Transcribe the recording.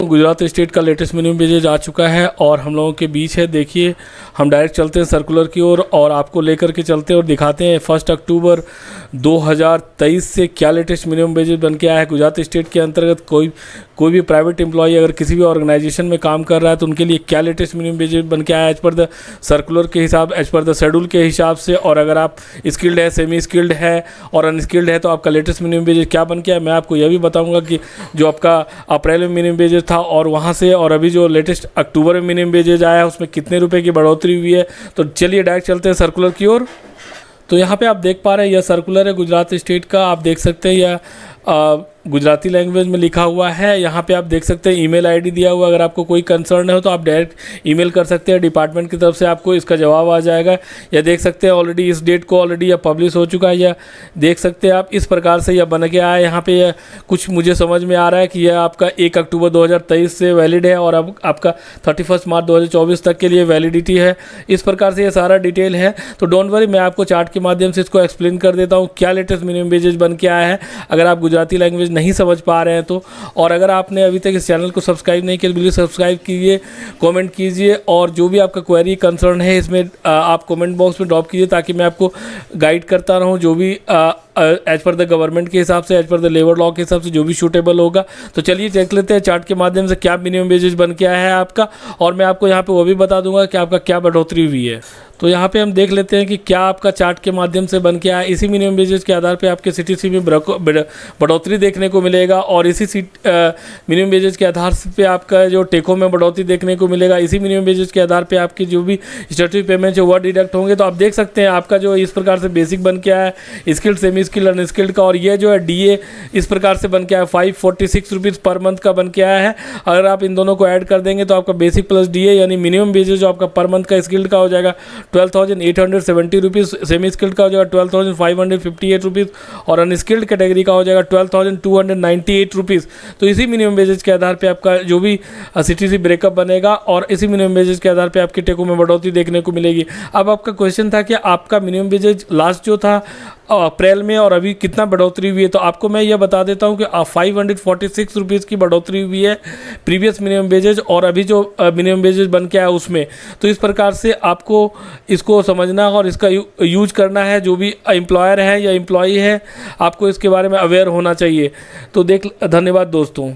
Gujarat state का latest minimum wages आ चुका है और हम लोगों के बीच है। देखिए हम डायरेक्ट चलते हैं सर्कुलर की ओर और आपको लेकर के चलते हैं और दिखाते हैं 1 अक्टूबर 2023 से क्या लेटेस्ट मिनिमम वेजेज बन के आया है। गुजरात स्टेट के अंतर्गत कोई भी प्राइवेट एम्प्लॉय अगर किसी भी ऑर्गेनाइजेशन में काम कर रहा है तो उनके लिए क्या लेटेस्ट मिनिमम वेजेज बन के आया है एज पर द सर्कुलर के हिसाब, एज पर द शेड्यूल के हिसाब से। और अगर आप स्किल्ड है, सेमी स्किल्ड है और अनस्किल्ड है तो आपका लेटेस्ट मिनिमम वेजेज क्या बन के आया। मैं आपको यह भी बताऊँगा कि जो आपका अप्रैल में मिनिमम वेजेज था और वहाँ से और अभी जो लेटेस्ट अक्टूबर में मिनिमम वेजेज आया है उसमें कितने रुपए की बढ़ोतरी हुई है। तो चलिए डायरेक्ट चलते हैं सर्कुलर की ओर। तो यहाँ पे आप देख पा रहे हैं यह सर्कुलर है गुजरात स्टेट का। आप देख सकते हैं यह गुजराती लैंग्वेज में लिखा हुआ है। यहाँ पे आप देख सकते हैं ईमेल आईडी दिया हुआ। अगर आपको कोई कंसर्न हो तो आप डायरेक्ट ईमेल कर सकते हैं, डिपार्टमेंट की तरफ से आपको इसका जवाब आ जाएगा। या देख सकते हैं ऑलरेडी इस डेट को ऑलरेडी यह पब्लिश हो चुका है। या देख सकते हैं आप इस प्रकार से यह बन के आया है। यहाँ पे यह कुछ मुझे समझ में आ रहा है कि यह आपका 1 अक्टूबर 2023 से वैलिड है और अब आपका 31 मार्च 2024 तक के लिए वैलिडिटी है। इस प्रकार से यह सारा डिटेल है। तो डोंट वरी, मैं आपको चार्ट के माध्यम से इसको एक्सप्लेन कर देता हूँ क्या लेटेस्ट मिनिमम वेजेज बन के आया है, अगर आप गुजराती लैंग्वेज नहीं समझ पा रहे हैं तो। और अगर आपने अभी तक इस चैनल को सब्सक्राइब नहीं किया तो बिल्कुल सब्सक्राइब कीजिए, कमेंट कीजिए और जो भी आपका क्वेरी कंसर्न है इसमें आप कमेंट बॉक्स में ड्रॉप कीजिए ताकि मैं आपको गाइड करता रहूं जो भी एज पर द गवर्नमेंट के हिसाब से, as per the labour law के हिसाब से जो भी सूटेबल होगा। तो चलिए देख लेते हैं चार्ट के माध्यम से क्या मिनिमम वेजेज बन के आया है आपका, और मैं आपको यहाँ पे वो भी बता दूंगा कि आपका क्या बढ़ोतरी हुई है। तो यहाँ पे हम देख लेते हैं कि क्या आपका चार्ट के माध्यम से बन के आया। इसी मिनिमम वेजेज के आधार पे आपके सीटीसी में बढ़ोतरी देखने को मिलेगा और इसी मिनिमम वेजेज के आधार पे आपका जो टेको में बढ़ोतरी देखने को मिलेगा। इसी मिनिमम वेजेज के आधार पे आपकी जो भी स्टैट्यूटरी पेमेंट है वह डिडक्ट होंगे। तो आप देख सकते हैं आपका जो इस प्रकार से बेसिक बन के आया है, स्किल्ड, सेमी स्किल्ड, अनस्किल्ड का, और ये जो है डीए इस प्रकार से बन के आया 546 रुपीज़ पर मंथ का बन के आया है। अगर आप इन दोनों को ऐड कर देंगे तो आपका बेसिक प्लस डीए यानी मिनिमम वेजेज जो आपका पर मंथ का स्किल्ड का हो जाएगा 12,870 रुपीज़, सेमी स्किल्ड का हो जाएगा 12,558 रुपीज़ और अनस्किल्ड कैटेगरी का हो जाएगा 12,298 रुपीज़। तो इसी मिनिमम वेजेज के आधार पे आपका जो भी सीटीसी ब्रेकअप बनेगा और इसी मिनिमम वेजेज के आधार पे आपके टेको में बढ़ोतरी देखने को मिलेगी। अब आपका क्वेश्चन था कि आपका मिनिमम वेजेज लास्ट जो था अप्रैल में और अभी कितना बढ़ोतरी हुई है। तो आपको मैं यह बता देता हूं कि 546 रुपीज़ की बढ़ोतरी हुई है प्रीवियस मिनिमम वेजेज और अभी जो मिनिमम वेजेज बन के आया उसमें। तो इस प्रकार से आपको इसको समझना और इसका यूज करना है। जो भी एम्प्लॉयर है या एम्प्लॉई है आपको इसके बारे में अवेयर होना चाहिए। तो धन्यवाद दोस्तों।